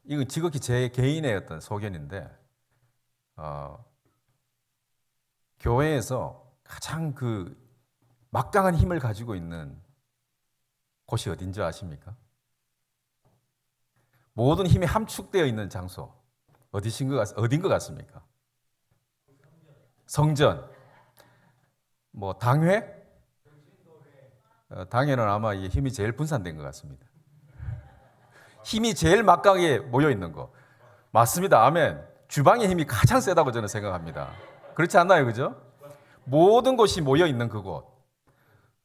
이건 지극히 제 개인의 어떤 소견인데, 교회에서 가장 그 막강한 힘을 가지고 있는 곳이 어딘지 아십니까? 모든 힘이 함축되어 있는 장소 어딘 것 같습니까? 성전, 뭐 당회? 당회는 아마 이 힘이 제일 분산된 것 같습니다. 힘이 제일 막강하게 모여 있는 거. 맞습니다. 아멘. 주방의 힘이 가장 세다고 저는 생각합니다. 그렇지 않나요? 그죠? 모든 곳이 모여 있는 그곳.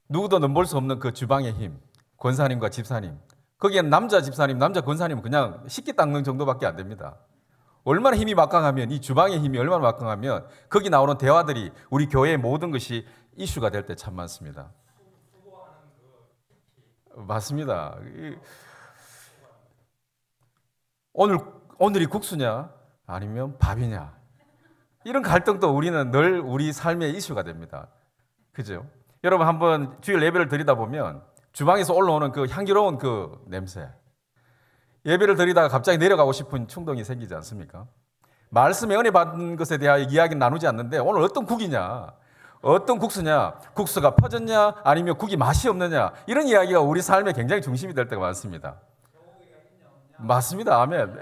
누구도 넘볼 수 없는 그 주방의 힘. 권사님과 집사님. 거기에는 남자 집사님, 남자 권사님은 그냥 식기 닦는 정도밖에 안 됩니다. 얼마나 힘이 막강하면, 이 주방의 힘이 얼마나 막강하면 거기 나오는 대화들이 우리 교회의 모든 것이 이슈가 될 때 참 많습니다. 맞습니다. 오늘이 국수냐 아니면 밥이냐, 이런 갈등도 우리는 늘 우리 삶의 이슈가 됩니다. 그죠? 여러분 한번 주일 예배를 드리다 보면 주방에서 올라오는 그 향기로운 그 냄새, 예배를 드리다가 갑자기 내려가고 싶은 충동이 생기지 않습니까? 말씀에 은혜 받은 것에 대하여 이야기는 나누지 않는데 오늘 어떤 국이냐, 어떤 국수냐, 국수가 퍼졌냐 아니면 국이 맛이 없느냐, 이런 이야기가 우리 삶의 굉장히 중심이 될 때가 많습니다. 맞습니다. 아멘.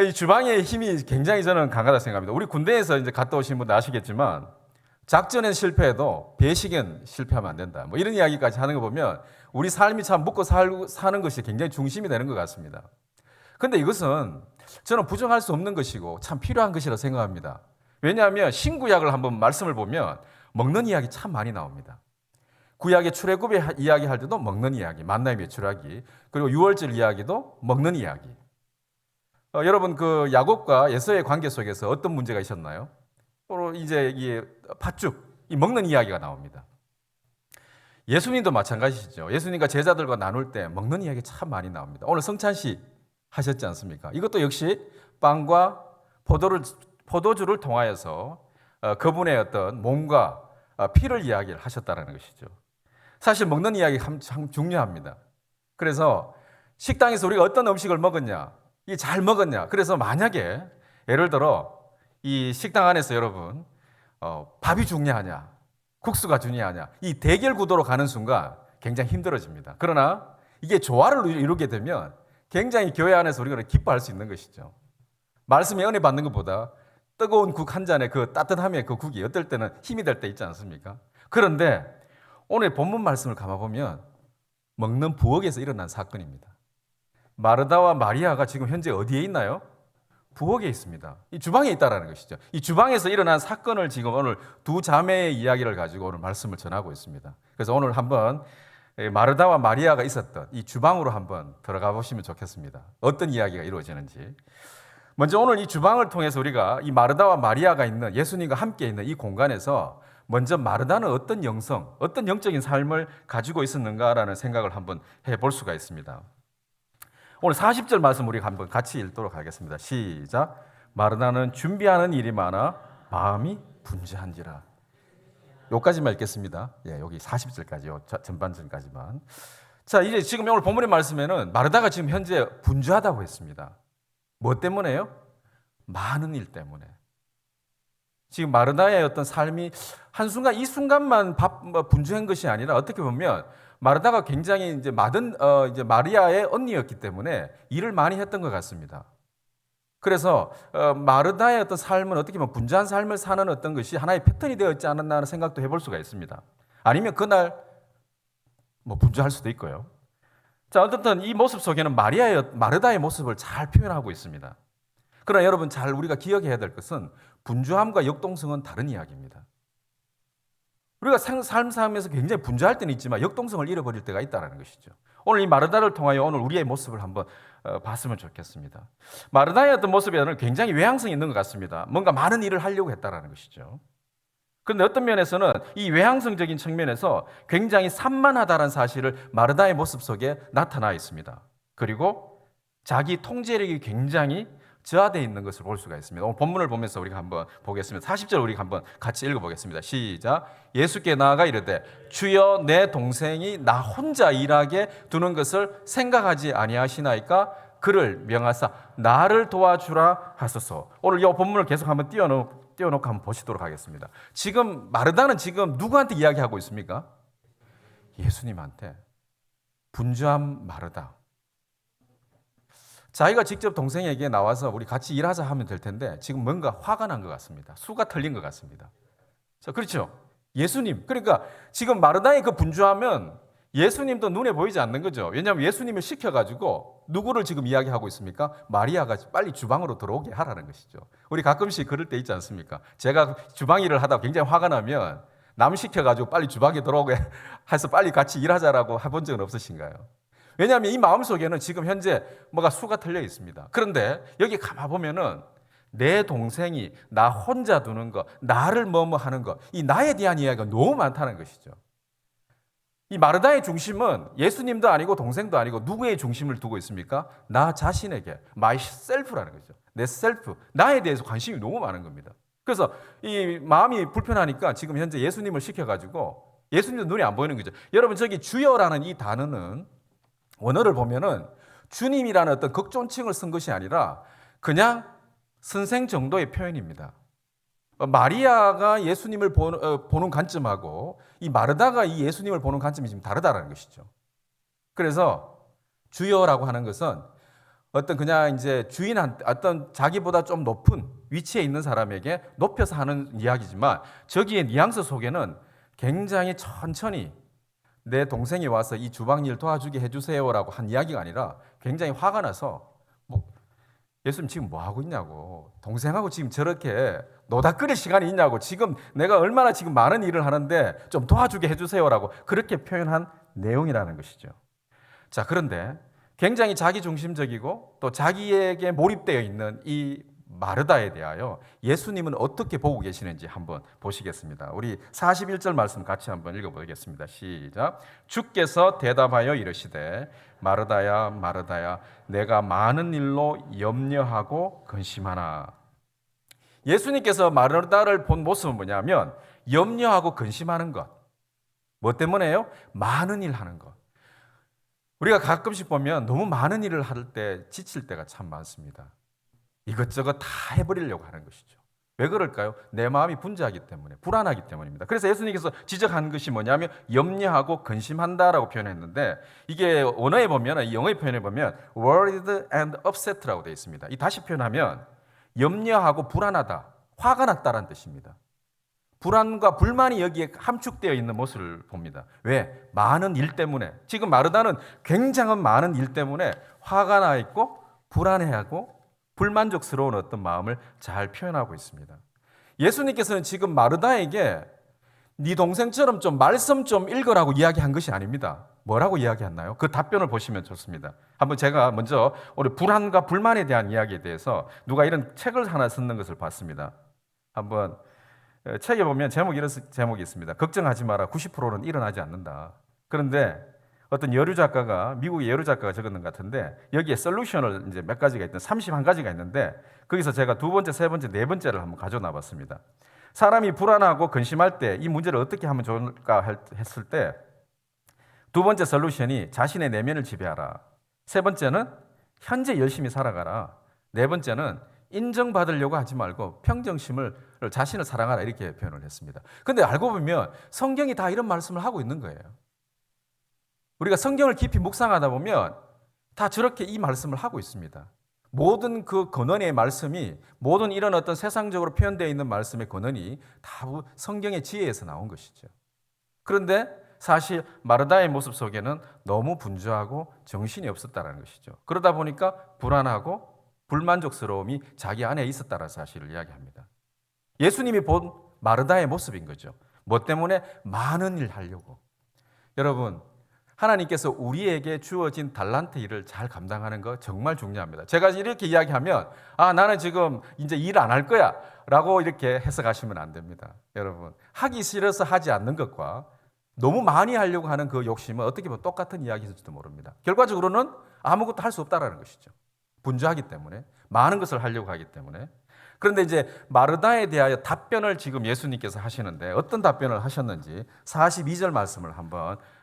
이 주방의 힘이 굉장히 저는 강하다 생각합니다. 우리 군대에서 이제 갔다 오신 분들 아시겠지만 작전엔 실패해도 배식엔 실패하면 안 된다. 뭐 이런 이야기까지 하는 거 보면 우리 삶이 참 먹고 사는 것이 굉장히 중심이 되는 것 같습니다. 그런데 이것은 저는 부정할 수 없는 것이고 참 필요한 것이라고 생각합니다. 왜냐하면 신구약을 한번 말씀을 보면 먹는 이야기 참 많이 나옵니다. 구약의 출애굽의 이야기할 때도 먹는 이야기, 만나의 매출하기, 그리고 유월절 이야기도 먹는 이야기. 여러분 그 야곱과 에서의 관계 속에서 어떤 문제가 있었나요? 바로 이제 이 팥죽, 이 먹는 이야기가 나옵니다. 예수님도 마찬가지시죠. 예수님과 제자들과 나눌 때 먹는 이야기 참 많이 나옵니다. 오늘 성찬식 하셨지 않습니까? 이것도 역시 빵과 포도주를 통하여서 그분의 어떤 몸과 피를 이야기를 하셨다는 것이죠. 사실 먹는 이야기 참 중요합니다. 그래서 식당에서 우리가 어떤 음식을 먹었냐, 이 잘 먹었냐. 그래서 만약에 예를 들어 이 식당 안에서 여러분 밥이 중요하냐, 국수가 중요하냐, 이 대결 구도로 가는 순간 굉장히 힘들어집니다. 그러나 이게 조화를 이루게 되면 굉장히 교회 안에서 우리가 기뻐할 수 있는 것이죠. 말씀에 은혜 받는 것보다 뜨거운 국 한 잔에 그 따뜻함의 그 국이 어떨 때는 힘이 될 때 있지 않습니까? 그런데 오늘 본문 말씀을 감아보면 먹는 부엌에서 일어난 사건입니다. 마르다와 마리아가 지금 현재 어디에 있나요? 부엌에 있습니다. 이 주방에 있다라는 것이죠. 이 주방에서 일어난 사건을 지금 오늘 두 자매의 이야기를 가지고 오늘 말씀을 전하고 있습니다. 그래서 오늘 한번 마르다와 마리아가 있었던 이 주방으로 한번 들어가 보시면 좋겠습니다. 어떤 이야기가 이루어지는지. 먼저 오늘 이 주방을 통해서 우리가 이 마르다와 마리아가 있는, 예수님과 함께 있는 이 공간에서 먼저 마르다는 어떤 영성, 어떤 영적인 삶을 가지고 있었는가라는 생각을 한번 해볼 수가 있습니다. 오늘 40절 말씀 우리 한번 같이 읽도록 하겠습니다. 시작. 마르다는 준비하는 일이 많아 마음이 분주한지라. 여기까지만 읽겠습니다. 예, 여기 40절까지요. 전반전까지만. 자, 이제 지금 오늘 본문의 말씀에는 마르다가 지금 현재 분주하다고 했습니다. 뭐 때문에요? 많은 일 때문에. 지금 마르다의 어떤 삶이 한순간, 이 순간만 분주한 것이 아니라 어떻게 보면 마르다가 굉장히 이제 이제 마리아의 언니였기 때문에 일을 많이 했던 것 같습니다. 그래서 마르다의 어떤 삶은 어떻게 보면 분주한 삶을 사는 어떤 것이 하나의 패턴이 되어 있지 않았나 하는 생각도 해볼 수가 있습니다. 아니면 그날 뭐 분주할 수도 있고요. 자, 어쨌든 이 모습 속에는 마르다의 모습을 잘 표현하고 있습니다. 그러나 여러분 잘 우리가 기억해야 될 것은 분주함과 역동성은 다른 이야기입니다. 우리가 삶 삶에서 굉장히 분주할 때는 있지만 역동성을 잃어버릴 때가 있다는 것이죠. 오늘 이 마르다를 통하여 오늘 우리의 모습을 한번 봤으면 좋겠습니다. 마르다의 어떤 모습에는 굉장히 외향성이 있는 것 같습니다. 뭔가 많은 일을 하려고 했다는 것이죠. 그런데 어떤 면에서는 이 외향성적인 측면에서 굉장히 산만하다는 사실을 마르다의 모습 속에 나타나 있습니다. 그리고 자기 통제력이 굉장히 저하되어 있는 것을 볼 수가 있습니다. 오늘 본문을 보면서 우리가 한번 보겠습니다. 40절 우리가 한번 같이 읽어보겠습니다. 시작. 예수께 나아가 이르되 주여 내 동생이 나 혼자 일하게 두는 것을 생각하지 아니하시나이까? 그를 명하사 나를 도와주라 하소서. 오늘 이 본문을 계속 한번 띄워놓고 한번 보시도록 하겠습니다. 지금 마르다는 지금 누구한테 이야기하고 있습니까? 예수님한테. 분주한 마르다. 자기가 직접 동생에게 나와서 우리 같이 일하자 하면 될 텐데 지금 뭔가 화가 난 것 같습니다. 수가 털린 것 같습니다. 자, 그렇죠? 예수님. 그러니까 지금 마르다의 그 분주하면 예수님도 눈에 보이지 않는 거죠. 왜냐하면 예수님을 시켜가지고 누구를 지금 이야기하고 있습니까? 마리아가 빨리 주방으로 들어오게 하라는 것이죠. 우리 가끔씩 그럴 때 있지 않습니까? 제가 주방 일을 하다가 굉장히 화가 나면 남 시켜가지고 빨리 주방에 들어오게 해서 빨리 같이 일하자라고 해본 적은 없으신가요? 왜냐하면 이 마음속에는 지금 현재 뭐가 수가 털려 있습니다. 그런데 여기 가만 보면은 내 동생이 나 혼자 두는 것, 나를 뭐뭐 하는 것, 이 나에 대한 이야기가 너무 많다는 것이죠. 이 마르다의 중심은 예수님도 아니고 동생도 아니고 누구의 중심을 두고 있습니까? 나 자신에게, myself라는 거죠. 내 셀프, 나에 대해서 관심이 너무 많은 겁니다. 그래서 이 마음이 불편하니까 지금 현재 예수님을 시켜가지고 예수님도 눈에 안 보이는 거죠. 여러분 저기 주여라는 이 단어는 원어를 보면은 주님이라는 어떤 극존칭을 쓴 것이 아니라 그냥 선생 정도의 표현입니다. 마리아가 예수님을 보는 관점하고 이 마르다가 이 예수님을 보는 관점이 지금 다르다는 것이죠. 그래서 주여라고 하는 것은 어떤 그냥 이제 주인한테 어떤 자기보다 좀 높은 위치에 있는 사람에게 높여서 하는 이야기지만 저기의 뉘앙스 속에는 굉장히 천천히 내 동생이 와서 이 주방 일 도와주게 해주세요라고 한 이야기가 아니라 굉장히 화가 나서 예수님 지금 뭐 하고 있냐고, 동생하고 지금 저렇게 노닥거릴 시간이 있냐고, 지금 내가 얼마나 지금 많은 일을 하는데 좀 도와주게 해주세요라고 그렇게 표현한 내용이라는 것이죠. 자, 그런데 굉장히 자기중심적이고 또 자기에게 몰입되어 있는 이 마르다에 대하여 예수님은 어떻게 보고 계시는지 한번 보시겠습니다. 우리 41절 말씀 같이 한번 읽어보겠습니다. 시작. 주께서 대답하여 이르시되 마르다야 마르다야 내가 많은 일로 염려하고 근심하나. 예수님께서 마르다를 본 모습은 뭐냐면 염려하고 근심하는 것. 뭐 때문에요? 많은 일 하는 것. 우리가 가끔씩 보면 너무 많은 일을 할 때 지칠 때가 참 많습니다. 이것저것 다 해버리려고 하는 것이죠. 왜 그럴까요? 내 마음이 분주하기 때문에, 불안하기 때문입니다. 그래서 예수님께서 지적한 것이 뭐냐면 염려하고 근심한다라고 표현했는데 이게 원어에 보면, 이 영어의 표현에 보면 worried and upset라고 되어 있습니다. 이 다시 표현하면 염려하고 불안하다, 화가 났다라는 뜻입니다. 불안과 불만이 여기에 함축되어 있는 모습을 봅니다. 왜? 많은 일 때문에. 지금 마르다는 굉장한 많은 일 때문에 화가 나 있고 불안해하고 불만족스러운 어떤 마음을 잘 표현하고 있습니다. 예수님께서는 지금 마르다에게 네 동생처럼 좀 말씀 좀 읽으라고 이야기한 것이 아닙니다. 뭐라고 이야기했나요? 그 답변을 보시면 좋습니다. 한번 제가 먼저 우리 불안과 불만에 대한 이야기에 대해서 누가 이런 책을 하나 쓰는 것을 봤습니다. 한번 책에 보면 이런 제목이 있습니다. 걱정하지 마라. 90%는 일어나지 않는다. 그런데 어떤 여류 작가가, 미국의 여류 작가가 적었는 것 같은데 여기에 솔루션을 이제 몇 가지가 있는데 31가지가 있는데 거기서 제가 두 번째, 세 번째, 네 번째를 한번 가져놔 봤습니다. 사람이 불안하고 근심할 때 이 문제를 어떻게 하면 좋을까 했을 때 두 번째 솔루션이 자신의 내면을 지배하라. 세 번째는 현재 열심히 살아가라. 네 번째는 인정받으려고 하지 말고 평정심을 자신을 사랑하라 이렇게 표현을 했습니다. 그런데 알고 보면 성경이 다 이런 말씀을 하고 있는 거예요. 우리가 성경을 깊이 묵상하다 보면 다 저렇게 이 말씀을 하고 있습니다. 모든 그 근원의 말씀이 모든 이런 어떤 세상적으로 표현되어 있는 말씀의 근원이 다 성경의 지혜에서 나온 것이죠. 그런데 사실 마르다의 모습 속에는 너무 분주하고 정신이 없었다는 것이죠. 그러다 보니까 불안하고 불만족스러움이 자기 안에 있었다는 사실을 이야기합니다. 예수님이 본 마르다의 모습인 거죠. 뭐 때문에? 많은 일 하려고. 여러분, 하나님께서 우리에게 주어진 달란트 일을 잘 감당하는 거 정말 중요합니다. 제가 이렇게 이야기하면 나는 지금 이제 일 안 할 거야 라고 이렇게 해석하시면 안 됩니다. 여러분, 하기 싫어서 하지 않는 것과 너무 많이 하려고 하는 그 욕심은 어떻게 보면 똑같은 이야기일지도 모릅니다. 결과적으로는 아무것도 할 수 없다는 것이죠. 분주하기 때문에, 많은 것을 하려고 하기 때문에. 그런데 이제 마르다에 대하여 답변을 지금 예수님께서 하시는데 어떤 답변을 하셨는지 42절 말씀을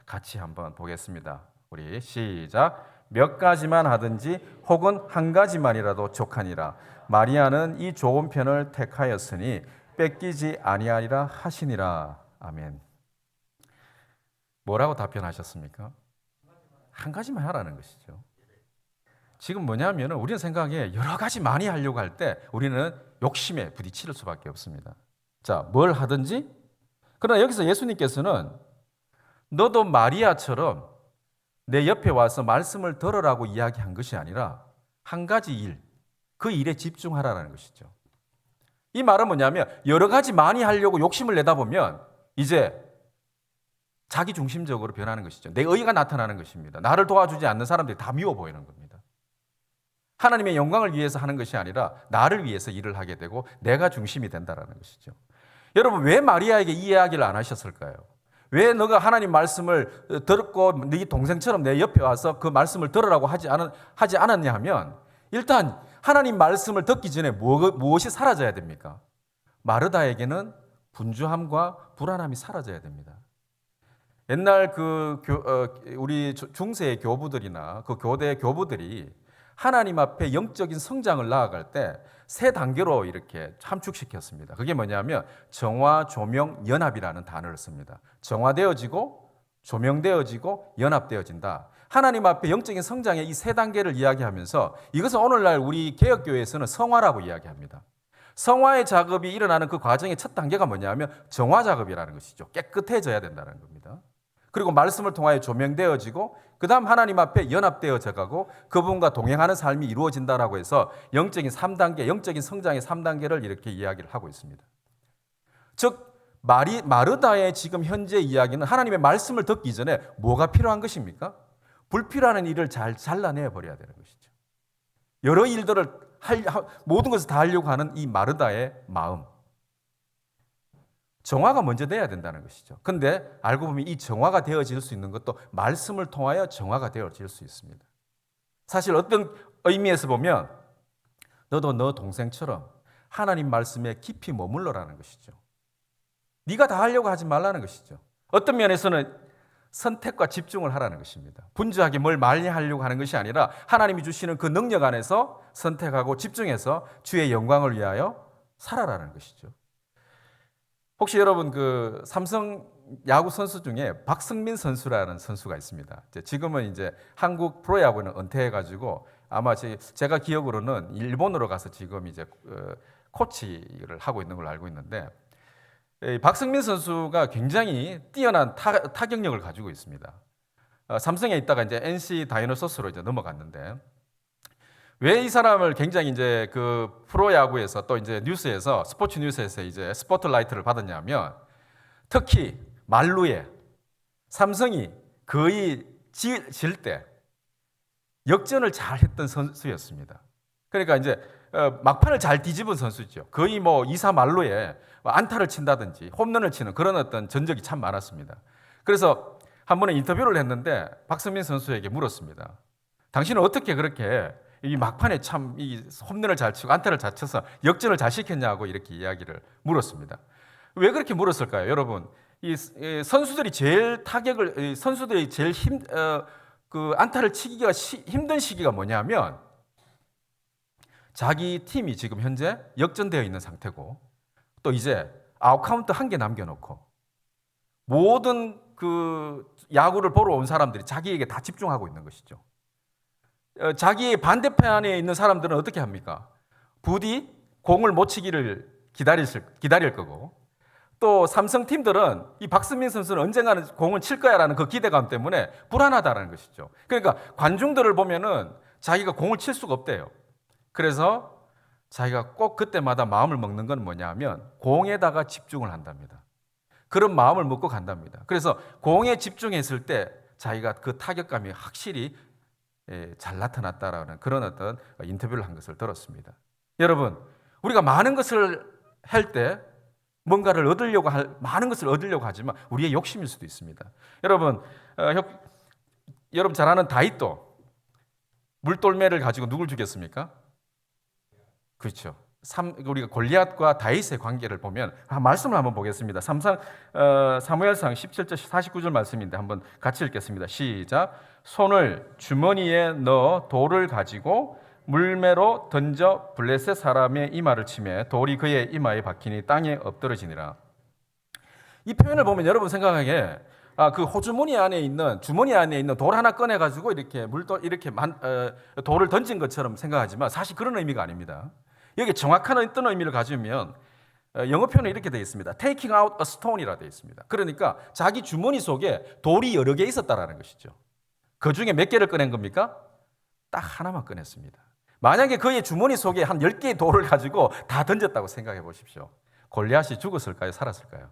같이 한번 보겠습니다. 우리 시작. 몇 가지만 하든지 혹은 한 가지만이라도 족하니라. 마리아는 이 좋은 편을 택하였으니 뺏기지 아니하리라 하시니라. 아멘. 뭐라고 답변하셨습니까? 한 가지만 하라는 것이죠. 지금 뭐냐면 우리는 생각에 여러 가지 많이 하려고 할 때 우리는 욕심에 부딪힐 수밖에 없습니다. 자, 뭘 하든지. 그러나 여기서 예수님께서는 너도 마리아처럼 내 옆에 와서 말씀을 들으라고 이야기한 것이 아니라 한 가지 일, 그 일에 집중하라는 것이죠. 이 말은 뭐냐면 여러 가지 많이 하려고 욕심을 내다 보면 이제 자기 중심적으로 변하는 것이죠. 내 의가 나타나는 것입니다. 나를 도와주지 않는 사람들이 다 미워 보이는 겁니다. 하나님의 영광을 위해서 하는 것이 아니라 나를 위해서 일을 하게 되고 내가 중심이 된다는 것이죠. 여러분, 왜 마리아에게 이 이야기를 안 하셨을까요? 왜 너가 하나님 말씀을 듣고 네 동생처럼 내 옆에 와서 그 말씀을 들으라고 하지 않았냐 하면 일단 하나님 말씀을 듣기 전에 무엇이 사라져야 됩니까? 마르다에게는 분주함과 불안함이 사라져야 됩니다. 옛날 우리 중세 교부들이나 그 교대 교부들이 하나님 앞에 영적인 성장을 나아갈 때 세 단계로 이렇게 함축시켰습니다. 그게 뭐냐면 정화, 조명, 연합이라는 단어를 씁니다. 정화되어지고 조명되어지고 연합되어진다. 하나님 앞에 영적인 성장의 이 세 단계를 이야기하면서 이것은 오늘날 우리 개혁교회에서는 성화라고 이야기합니다. 성화의 작업이 일어나는 그 과정의 첫 단계가 뭐냐면 정화 작업이라는 것이죠. 깨끗해져야 된다는 겁니다. 그리고 말씀을 통하여 조명되어지고 그 다음 하나님 앞에 연합되어져 가고 그분과 동행하는 삶이 이루어진다라고 해서 영적인 3단계, 영적인 성장의 3단계를 이렇게 이야기를 하고 있습니다. 즉 마르다의 지금 현재 이야기는 하나님의 말씀을 듣기 전에 뭐가 필요한 것입니까? 불필요한 일을 잘 잘라내 버려야 되는 것이죠. 여러 일들을 모든 것을 다 하려고 하는 이 마르다의 마음. 정화가 먼저 돼야 된다는 것이죠. 그런데 알고 보면 이 정화가 되어질 수 있는 것도 말씀을 통하여 정화가 되어질 수 있습니다. 사실 어떤 의미에서 보면 너도 너 동생처럼 하나님 말씀에 깊이 머물러라는 것이죠. 네가 다 하려고 하지 말라는 것이죠. 어떤 면에서는 선택과 집중을 하라는 것입니다. 분주하게 뭘 많이 하려고 하는 것이 아니라 하나님이 주시는 그 능력 안에서 선택하고 집중해서 주의 영광을 위하여 살아라는 것이죠. 혹시 여러분 그 삼성 야구 선수 중에 박승민 선수라는 선수가 있습니다. 지금은 이제 한국 프로야구는 은퇴해가지고 아마 제가 기억으로는 일본으로 가서 지금 이제 코치를 하고 있는 걸로 알고 있는데 박승민 선수가 굉장히 뛰어난 타격력을 가지고 있습니다. 삼성에 있다가 이제 NC 다이노소스로 이제 넘어갔는데 왜 이 사람을 굉장히 이제 그 프로야구에서 또 이제 뉴스에서 스포츠 뉴스에서 이제 스포트라이트를 받았냐면 특히 만루에 삼성이 거의 질 때 역전을 잘 했던 선수였습니다. 그러니까 이제 막판을 잘 뒤집은 선수죠. 거의 뭐 2사 만루에 안타를 친다든지 홈런을 치는 그런 어떤 전적이 참 많았습니다. 그래서 한 번에 인터뷰를 했는데 박성민 선수에게 물었습니다. 당신은 어떻게 그렇게 이 막판에 참 이 홈런을 잘 치고 안타를 잘 쳐서 역전을 잘 시켰냐고 이렇게 이야기를 물었습니다. 왜 그렇게 물었을까요? 여러분, 이 선수들이 제일 그 안타를 치기가 힘든 시기가 뭐냐면 자기 팀이 지금 현재 역전되어 있는 상태고 또 이제 아웃카운트 1개 남겨놓고 모든 그 야구를 보러 온 사람들이 자기에게 다 집중하고 있는 것이죠. 자기의 반대편에 있는 사람들은 어떻게 합니까? 부디 공을 못 치기를 기다릴 거고 또 삼성 팀들은 이 박승민 선수는 언젠가는 공을 칠 거야라는 그 기대감 때문에 불안하다는 것이죠. 그러니까 관중들을 보면은 자기가 공을 칠 수가 없대요. 그래서 자기가 꼭 그때마다 마음을 먹는 건 뭐냐면 공에다가 집중을 한답니다. 그런 마음을 먹고 간답니다. 그래서 공에 집중했을 때 자기가 그 타격감이 확실히 잘 나타났다라는 그런 어떤 인터뷰를 한 것을 들었습니다. 여러분, 우리가 많은 것을 할 때 뭔가를 많은 것을 얻으려고 하지만 우리의 욕심일 수도 있습니다. 여러분, 여러분 잘 아는 다윗도 물돌매를 가지고 누굴 죽였습니까? 그렇죠. 우리가 골리앗과 다윗의 관계를 보면 말씀을 한번 보겠습니다. 사무엘상 17절 49절 말씀인데 한번 같이 읽겠습니다. 시작. 손을 주머니에 넣어 돌을 가지고 물매로 던져 블레셋 사람의 이마를 치매 돌이 그의 이마에 박히니 땅에 엎드러지니라. 이 표현을 보면 여러분 생각하기에 그 주머니 안에 있는 돌 하나 꺼내 가지고 이렇게 돌을 던진 것처럼 생각하지만 사실 그런 의미가 아닙니다. 여기 정확한 어떤 의미를 가지면 영어 표현에 이렇게 되어 있습니다. Taking out a stone이라 되어 있습니다. 그러니까 자기 주머니 속에 돌이 여러 개 있었다라는 것이죠. 그 중에 몇 개를 꺼낸 겁니까? 딱 하나만 꺼냈습니다. 만약에 그의 주머니 속에 한 10개의 돌을 가지고 다 던졌다고 생각해 보십시오. 골리앗이 죽었을까요? 살았을까요?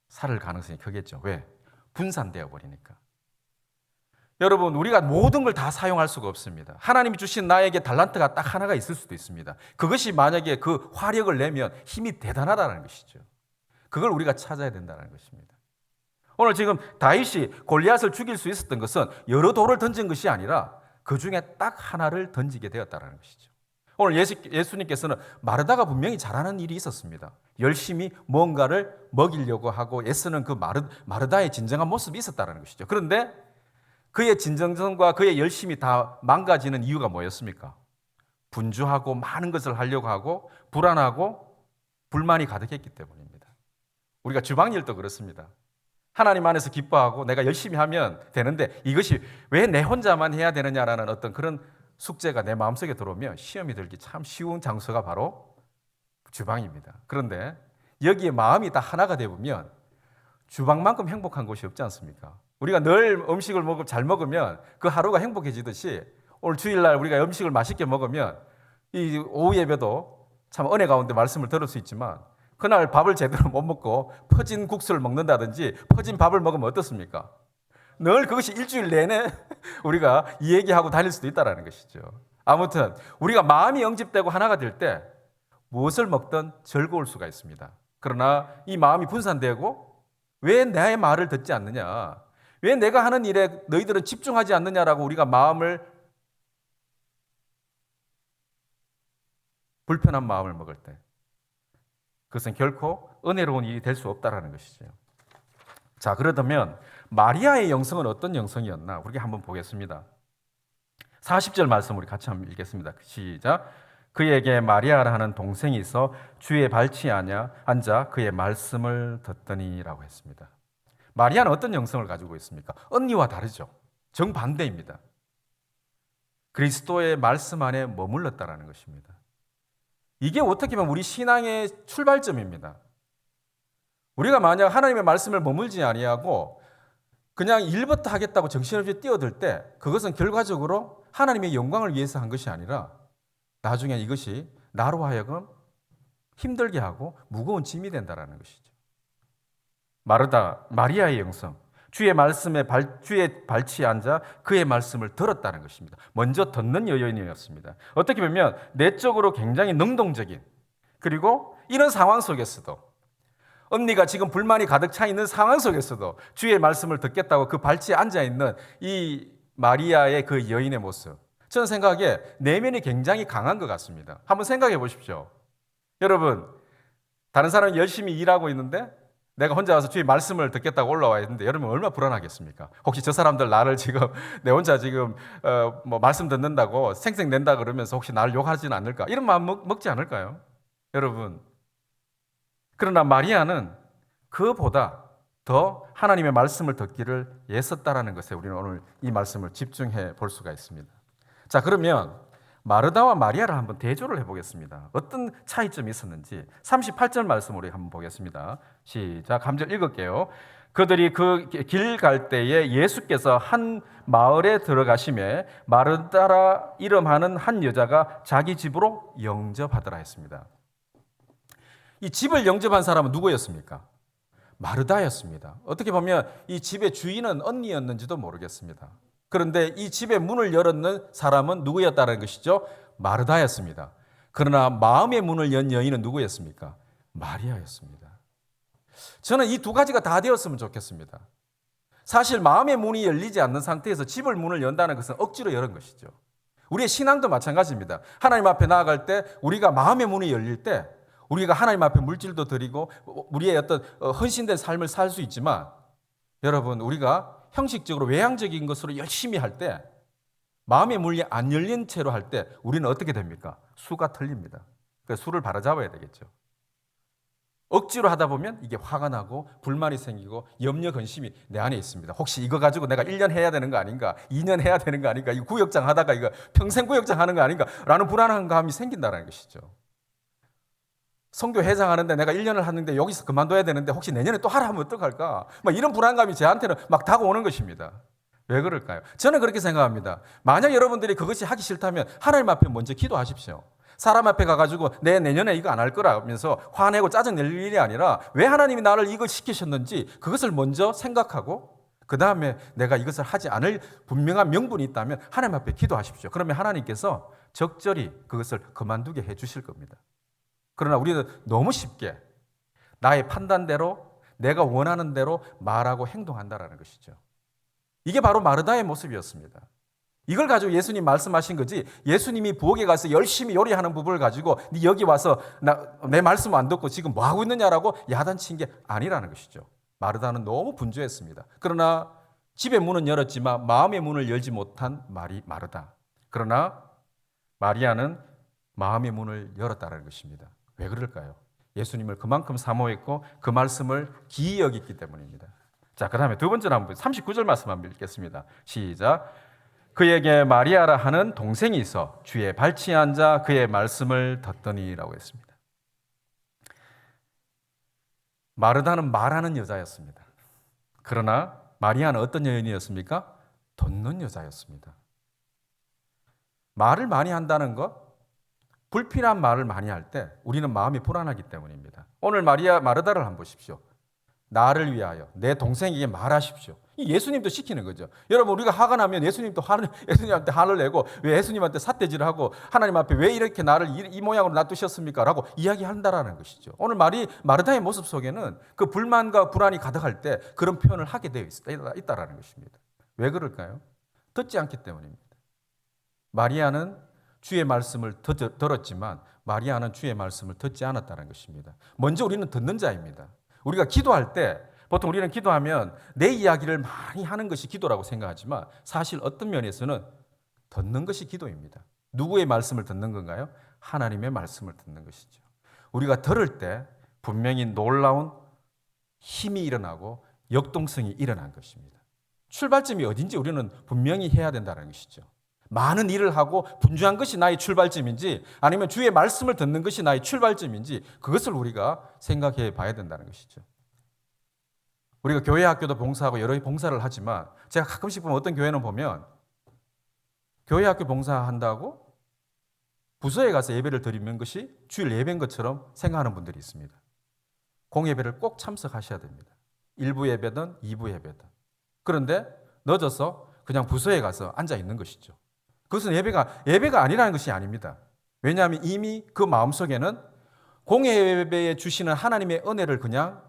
살 가능성이 크겠죠. 왜? 분산되어 버리니까. 여러분, 우리가 모든 걸 다 사용할 수가 없습니다. 하나님이 주신 나에게 달란트가 딱 하나가 있을 수도 있습니다. 그것이 만약에 그 화력을 내면 힘이 대단하다는 것이죠. 그걸 우리가 찾아야 된다는 것입니다. 오늘 지금 다윗이 골리앗을 죽일 수 있었던 것은 여러 돌을 던진 것이 아니라 그 중에 딱 하나를 던지게 되었다는 것이죠. 오늘 예수님께서는 마르다가 분명히 잘하는 일이 있었습니다. 열심히 뭔가를 먹이려고 하고 애쓰는 그 마르다의 진정한 모습이 있었다는 것이죠. 그런데 그의 진정성과 그의 열심이 다 망가지는 이유가 뭐였습니까? 분주하고 많은 것을 하려고 하고 불안하고 불만이 가득했기 때문입니다. 우리가 주방일도 그렇습니다. 하나님 안에서 기뻐하고 내가 열심히 하면 되는데 이것이 왜 내 혼자만 해야 되느냐라는 어떤 그런 숙제가 내 마음속에 들어오면 시험이 들기 참 쉬운 장소가 바로 주방입니다. 그런데 여기에 마음이 다 하나가 되면 주방만큼 행복한 곳이 없지 않습니까? 우리가 늘 음식을 잘 먹으면 그 하루가 행복해지듯이 오늘 주일날 우리가 음식을 맛있게 먹으면 이 오후 예배도 참 은혜 가운데 말씀을 들을 수 있지만 그날 밥을 제대로 못 먹고 퍼진 국수를 먹는다든지 퍼진 밥을 먹으면 어떻습니까? 늘 그것이 일주일 내내 우리가 이 얘기하고 다닐 수도 있다는 것이죠. 아무튼 우리가 마음이 영집되고 하나가 될 때 무엇을 먹든 즐거울 수가 있습니다. 그러나 이 마음이 분산되고 왜 내 말을 듣지 않느냐? 왜 내가 하는 일에 너희들은 집중하지 않느냐라고 우리가 마음을 불편한 마음을 먹을 때 그것은 결코 은혜로운 일이 될 수 없다는 것이죠. 자, 그렇다면 마리아의 영성은 어떤 영성이었나? 우리 한번 보겠습니다. 40절 말씀 우리 같이 한번 읽겠습니다. 시작. 그에게 마리아라 하는 동생이 있어 주의 발치에 앉아 그의 말씀을 듣더니라고 했습니다. 마리아는 어떤 영성을 가지고 있습니까? 언니와 다르죠. 정반대입니다. 그리스도의 말씀 안에 머물렀다라는 것입니다. 이게 어떻게 보면 우리 신앙의 출발점입니다. 우리가 만약 하나님의 말씀을 머물지 아니하고 그냥 일부터 하겠다고 정신없이 뛰어들 때 그것은 결과적으로 하나님의 영광을 위해서 한 것이 아니라 나중에 이것이 나로 하여금 힘들게 하고 무거운 짐이 된다는 것이죠. 마리아의 영성, 주의 발치에 앉아 그의 말씀을 들었다는 것입니다. 먼저 듣는 여인이었습니다. 어떻게 보면 내적으로 굉장히 능동적인, 그리고 이런 상황 속에서도 언니가 지금 불만이 가득 차 있는 상황 속에서도 주의 말씀을 듣겠다고 그 발치에 앉아 있는 이 마리아의 그 여인의 모습, 저는 생각에 내면이 굉장히 강한 것 같습니다. 한번 생각해 보십시오. 여러분, 다른 사람이 열심히 일하고 있는데 내가 혼자 와서 주의 말씀을 듣겠다고 올라와 있는데 여러분 얼마나 불안하겠습니까? 혹시 저 사람들 나를 지금 내 혼자 지금 말씀 듣는다고 생색낸다 그러면서 혹시 나를 욕하지는 않을까? 이런 마음 먹지 않을까요? 여러분, 그러나 마리아는 그보다 더 하나님의 말씀을 듣기를 애썼다라는 것에 우리는 오늘 이 말씀을 집중해 볼 수가 있습니다. 자, 그러면 마르다와 마리아를 한번 대조를 해보겠습니다. 어떤 차이점이 있었는지 38절 말씀 우리 한번 보겠습니다. 시작. 한 절 읽을게요. 그들이 그 길 갈 때에 예수께서 한 마을에 들어가심에 마르다라 이름하는 한 여자가 자기 집으로 영접하더라 했습니다. 이 집을 영접한 사람은 누구였습니까? 마르다였습니다. 어떻게 보면 이 집의 주인은 언니였는지도 모르겠습니다. 그런데 이 집의 문을 열었는 사람은 누구였다는 것이죠? 마르다였습니다. 그러나 마음의 문을 연 여인은 누구였습니까? 마리아였습니다. 저는 이 두 가지가 다 되었으면 좋겠습니다. 사실 마음의 문이 열리지 않는 상태에서 집을 문을 연다는 것은 억지로 열은 것이죠. 우리의 신앙도 마찬가지입니다. 하나님 앞에 나아갈 때 우리가 마음의 문이 열릴 때 우리가 하나님 앞에 물질도 드리고 우리의 어떤 헌신된 삶을 살 수 있지만 여러분 우리가 형식적으로 외향적인 것으로 열심히 할 때 마음의 문이 안 열린 채로 할 때 우리는 어떻게 됩니까? 수가 틀립니다. 그래서 수를 바로잡아야 되겠죠. 억지로 하다 보면 이게 화가 나고 불만이 생기고 염려, 근심이 내 안에 있습니다. 혹시 이거 가지고 내가 1년 해야 되는 거 아닌가? 2년 해야 되는 거 아닌가? 이거 구역장 하다가 이거 평생 구역장 하는 거 아닌가? 라는 불안한 감이 생긴다는 것이죠. 선교 회장하는데 내가 1년을 하는데 여기서 그만둬야 되는데 혹시 내년에 또 하라 하면 어떡할까? 막 이런 불안감이 저한테는 막 다가오는 것입니다. 왜 그럴까요? 저는 그렇게 생각합니다. 만약 여러분들이 그것이 하기 싫다면 하나님 앞에 먼저 기도하십시오. 사람 앞에 가가지고 내 내년에 이거 안 할 거라면서 화내고 짜증낼 일이 아니라 왜 하나님이 나를 이걸 시키셨는지 그것을 먼저 생각하고 그 다음에 내가 이것을 하지 않을 분명한 명분이 있다면 하나님 앞에 기도하십시오. 그러면 하나님께서 적절히 그것을 그만두게 해 주실 겁니다. 그러나 우리는 너무 쉽게 나의 판단대로 내가 원하는 대로 말하고 행동한다라는 것이죠. 이게 바로 마르다의 모습이었습니다. 이걸 가지고 예수님 말씀하신 거지 예수님이 부엌에 가서 열심히 요리하는 부부를 가지고 네 여기 와서 내 말씀 안 듣고 지금 뭐 하고 있느냐라고 야단친 게 아니라는 것이죠. 마르다는 너무 분주했습니다. 그러나 집의 문은 열었지만 마음의 문을 열지 못한 마르다. 그러나 마리아는 마음의 문을 열었다는 것입니다. 왜 그럴까요? 예수님을 그만큼 사모했고 그 말씀을 기이 여겼기 때문입니다. 자, 그 다음에 두 번째로 한번 39절 말씀 한번 읽겠습니다. 시작. 그에게 마리아라 하는 동생이 있어 주의 발치에 앉아 그의 말씀을 듣더니라고 했습니다. 마르다는 말하는 여자였습니다. 그러나 마리아는 어떤 여인이었습니까? 듣는 여자였습니다. 말을 많이 한다는 것, 불필요한 말을 많이 할 때 우리는 마음이 불안하기 때문입니다. 오늘 마르다를 한번 보십시오. 나를 위하여 내 동생에게 말하십시오. 예수님도 시키는 거죠. 여러분 우리가 화가 나면 예수님한테 화를 내고 왜 예수님한테 삿대질을 하고 하나님 앞에 왜 이렇게 나를 이 모양으로 놔두셨습니까? 라고 이야기한다라는 것이죠. 오늘 마르다의 모습 속에는 그 불만과 불안이 가득할 때 그런 표현을 하게 되어 있다라는 것입니다. 왜 그럴까요? 듣지 않기 때문입니다. 마리아는 주의 말씀을 들었지만 마리아는 주의 말씀을 듣지 않았다는 것입니다. 먼저 우리는 듣는 자입니다. 우리가 기도할 때 보통 우리는 기도하면 내 이야기를 많이 하는 것이 기도라고 생각하지만 사실 어떤 면에서는 듣는 것이 기도입니다. 누구의 말씀을 듣는 건가요? 하나님의 말씀을 듣는 것이죠. 우리가 들을 때 분명히 놀라운 힘이 일어나고 역동성이 일어난 것입니다. 출발점이 어딘지 우리는 분명히 해야 된다는 것이죠. 많은 일을 하고 분주한 것이 나의 출발점인지 아니면 주의 말씀을 듣는 것이 나의 출발점인지 그것을 우리가 생각해 봐야 된다는 것이죠. 우리가 교회 학교도 봉사하고 여러 봉사를 하지만 제가 가끔씩 보면 어떤 교회는 보면 교회 학교 봉사한다고 부서에 가서 예배를 드리는 것이 주일 예배인 것처럼 생각하는 분들이 있습니다. 공예배를 꼭 참석하셔야 됩니다. 1부 예배든 2부 예배든. 그런데 늦어서 그냥 부서에 가서 앉아 있는 것이죠. 그것은 예배가 아니라는 것이 아닙니다. 왜냐하면 이미 그 마음속에는 공예배에 주시는 하나님의 은혜를 그냥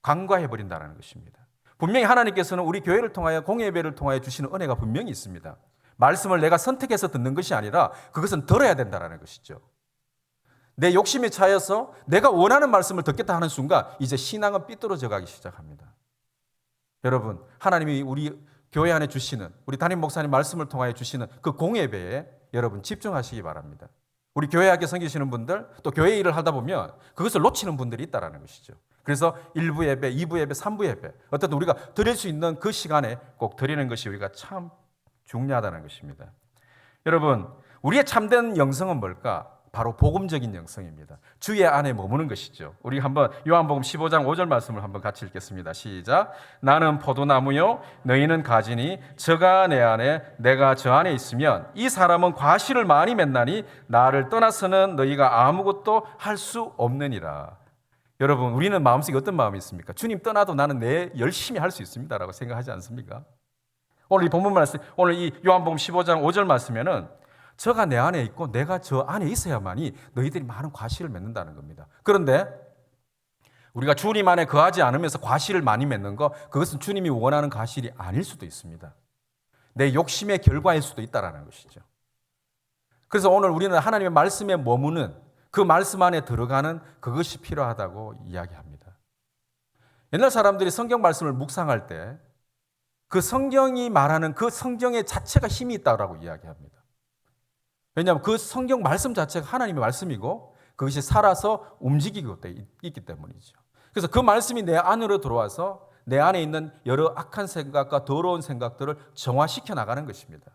간과해버린다는 것입니다. 분명히 하나님께서는 우리 교회를 통하여 공예배를 통하여 주시는 은혜가 분명히 있습니다. 말씀을 내가 선택해서 듣는 것이 아니라 그것은 들어야 된다는 것이죠. 내 욕심에 차여서 내가 원하는 말씀을 듣겠다 하는 순간 이제 신앙은 삐뚤어져 가기 시작합니다. 여러분, 하나님이 우리 교회 안에 주시는 우리 담임 목사님 말씀을 통하여 주시는 그 공예배에 여러분 집중하시기 바랍니다. 우리 교회 학교 섬기시는 분들 또 교회 일을 하다 보면 그것을 놓치는 분들이 있다는 것이죠. 그래서 1부 예배, 2부 예배, 3부 예배 어쨌든 우리가 드릴 수 있는 그 시간에 꼭 드리는 것이 우리가 참 중요하다는 것입니다. 여러분, 우리의 참된 영성은 뭘까? 바로 복음적인 영성입니다. 주의 안에 머무는 것이죠. 우리 한번 요한복음 15장 5절 말씀을 한번 같이 읽겠습니다. 시작. 나는 포도나무요 너희는 가지니 저가 내 안에 내가 저 안에 있으면 이 사람은 과실을 많이 맺나니 나를 떠나서는 너희가 아무것도 할 수 없느니라. 여러분, 우리는 마음속에 어떤 마음이 있습니까? 주님 떠나도 나는 열심히 할 수 있습니다라고 생각하지 않습니까? 오늘 이 본문 말씀, 오늘 이 요한복음 15장 5절 말씀에는 저가 내 안에 있고 내가 저 안에 있어야만이 너희들이 많은 과실을 맺는다는 겁니다. 그런데 우리가 주님 안에 거하지 않으면서 과실을 많이 맺는 것, 그것은 주님이 원하는 과실이 아닐 수도 있습니다. 내 욕심의 결과일 수도 있다는 것이죠. 그래서 오늘 우리는 하나님의 말씀에 머무는 그 말씀 안에 들어가는 그것이 필요하다고 이야기합니다. 옛날 사람들이 성경 말씀을 묵상할 때 그 성경이 말하는 그 성경의 자체가 힘이 있다고 이야기합니다. 왜냐하면 그 성경 말씀 자체가 하나님의 말씀이고 그것이 살아서 움직이고 있기 때문이죠. 그래서 그 말씀이 내 안으로 들어와서 내 안에 있는 여러 악한 생각과 더러운 생각들을 정화시켜 나가는 것입니다.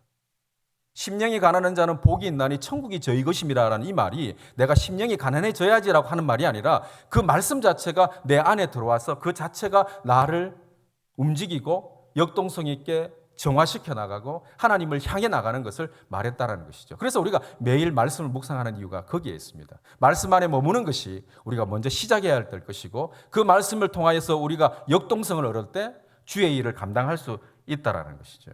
심령이 가난한 자는 복이 있나니 천국이 저희 것임이라는 이 말이 내가 심령이 가난해져야지라고 하는 말이 아니라 그 말씀 자체가 내 안에 들어와서 그 자체가 나를 움직이고 역동성 있게 정화시켜 나가고 하나님을 향해 나가는 것을 말했다라는 것이죠. 그래서 우리가 매일 말씀을 묵상하는 이유가 거기에 있습니다. 말씀 안에 머무는 것이 우리가 먼저 시작해야 할 것이고 그 말씀을 통하여서 우리가 역동성을 얻을 때 주의 일을 감당할 수 있다라는 것이죠.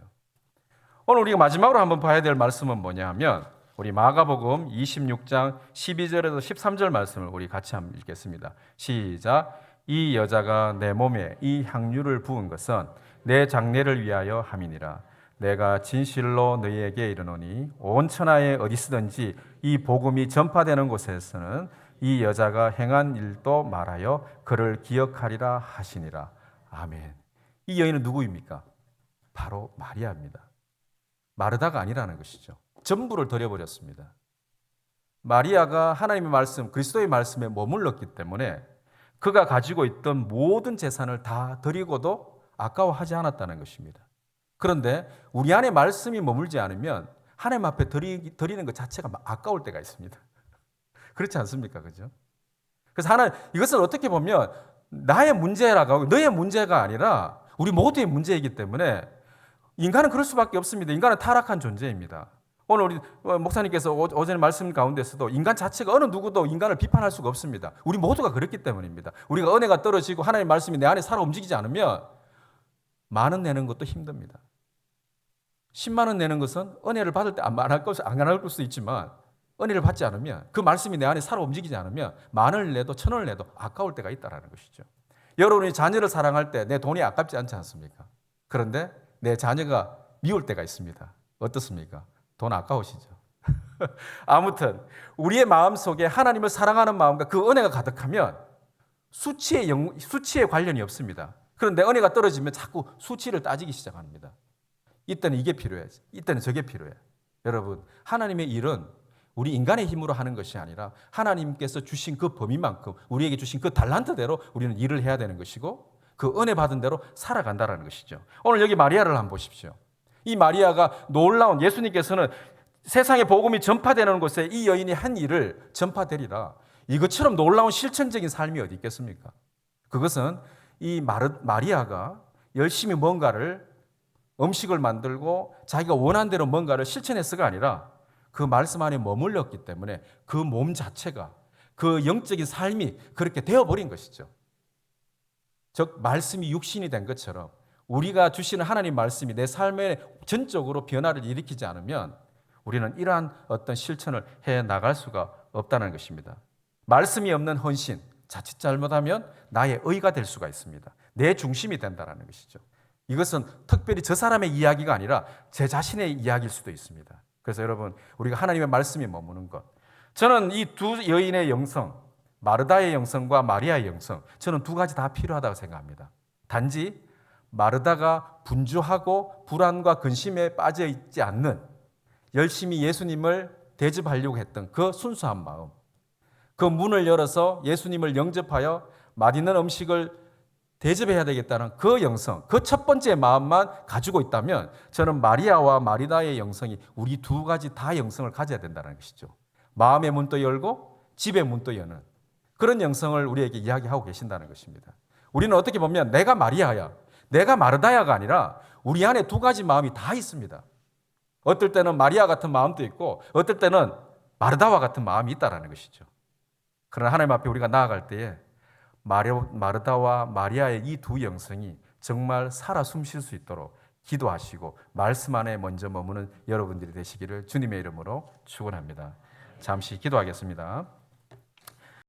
오늘 우리가 마지막으로 한번 봐야 될 말씀은 뭐냐 하면 우리 마가복음 26장 12절에서 13절 말씀을 우리 같이 한번 읽겠습니다. 시작. 이 여자가 내 몸에 이 향유를 부은 것은 내 장례를 위하여 함이니라. 내가 진실로 너희에게 이르노니 온 천하에 어디서든지 이 복음이 전파되는 곳에서는 이 여자가 행한 일도 말하여 그를 기억하리라 하시니라. 아멘. 이 여인은 누구입니까? 바로 마리아입니다. 마르다가 아니라는 것이죠. 전부를 드려버렸습니다. 마리아가 하나님의 말씀, 그리스도의 말씀에 머물렀기 때문에 그가 가지고 있던 모든 재산을 다 드리고도 아까워하지 않았다는 것입니다. 그런데 우리 안에 말씀이 머물지 않으면 하나님 앞에 드리는 것 자체가 아까울 때가 있습니다. 그렇지 않습니까? 그죠? 그래서 하나님, 이것은 어떻게 보면 나의 문제라고, 너의 문제가 아니라 우리 모두의 문제이기 때문에 인간은 그럴 수밖에 없습니다. 인간은 타락한 존재입니다. 오늘 우리 목사님께서 오전에 말씀 가운데서도 인간 자체가 어느 누구도 인간을 비판할 수가 없습니다. 우리 모두가 그렇기 때문입니다. 우리가 은혜가 떨어지고 하나님의 말씀이 내 안에 살아 움직이지 않으면 만 원 내는 것도 힘듭니다. 10만 원 내는 것은 은혜를 받을 때 안 할 수 있지만 은혜를 받지 않으면 그 말씀이 내 안에 살아 움직이지 않으면 만 원을 내도 천 원을 내도 아까울 때가 있다는 것이죠. 여러분이 자녀를 사랑할 때 내 돈이 아깝지 않지 않습니까? 그런데 내 자녀가 미울 때가 있습니다. 어떻습니까? 돈 아까우시죠? 아무튼 우리의 마음속에 하나님을 사랑하는 마음과 그 은혜가 가득하면 수치에 관련이 없습니다. 그런데 은혜가 떨어지면 자꾸 수치를 따지기 시작합니다. 이때는 이게 필요해. 이때는 저게 필요해. 여러분, 하나님의 일은 우리 인간의 힘으로 하는 것이 아니라 하나님께서 주신 그 범위만큼 우리에게 주신 그 달란트대로 우리는 일을 해야 되는 것이고 그 은혜 받은 대로 살아간다는 것이죠. 오늘 여기 마리아를 한번 보십시오. 이 마리아가 놀라운, 예수님께서는 세상의 복음이 전파되는 곳에 이 여인이 한 일을 전파되리라. 이것처럼 놀라운 실천적인 삶이 어디 있겠습니까? 그것은 이 마리아가 열심히 뭔가를 음식을 만들고 자기가 원한 대로 뭔가를 실천했어가 아니라 그 말씀 안에 머물렀기 때문에 그 몸 자체가 그 영적인 삶이 그렇게 되어버린 것이죠. 즉 말씀이 육신이 된 것처럼 우리가 주시는 하나님 말씀이 내 삶에 전적으로 변화를 일으키지 않으면 우리는 이러한 어떤 실천을 해 나갈 수가 없다는 것입니다. 말씀이 없는 헌신, 자칫 잘못하면 나의 의가 될 수가 있습니다. 내 중심이 된다는 것이죠. 이것은 특별히 저 사람의 이야기가 아니라 제 자신의 이야기일 수도 있습니다. 그래서 여러분, 우리가 하나님의 말씀에 머무는 것, 저는 이 두 여인의 영성, 마르다의 영성과 마리아의 영성, 저는 두 가지 다 필요하다고 생각합니다. 단지 마르다가 분주하고 불안과 근심에 빠져 있지 않는, 열심히 예수님을 대접하려고 했던 그 순수한 마음, 그 문을 열어서 예수님을 영접하여 맛있는 음식을 대접해야 되겠다는 그 영성, 그 첫 번째 마음만 가지고 있다면 저는 마리아와 마리다의 영성이 우리 두 가지 다 영성을 가져야 된다는 것이죠. 마음의 문도 열고 집의 문도 여는 그런 영성을 우리에게 이야기하고 계신다는 것입니다. 우리는 어떻게 보면 내가 마리아야, 내가 마르다야가 아니라 우리 안에 두 가지 마음이 다 있습니다. 어떨 때는 마리아 같은 마음도 있고 어떨 때는 마르다와 같은 마음이 있다는 것이죠. 그러나 하나님 앞에 우리가 나아갈 때에 마르다와 마리아의 이 두 영성이 정말 살아 숨쉴 수 있도록 기도하시고 말씀 안에 먼저 머무는 여러분들이 되시기를 주님의 이름으로 축원합니다. 잠시 기도하겠습니다.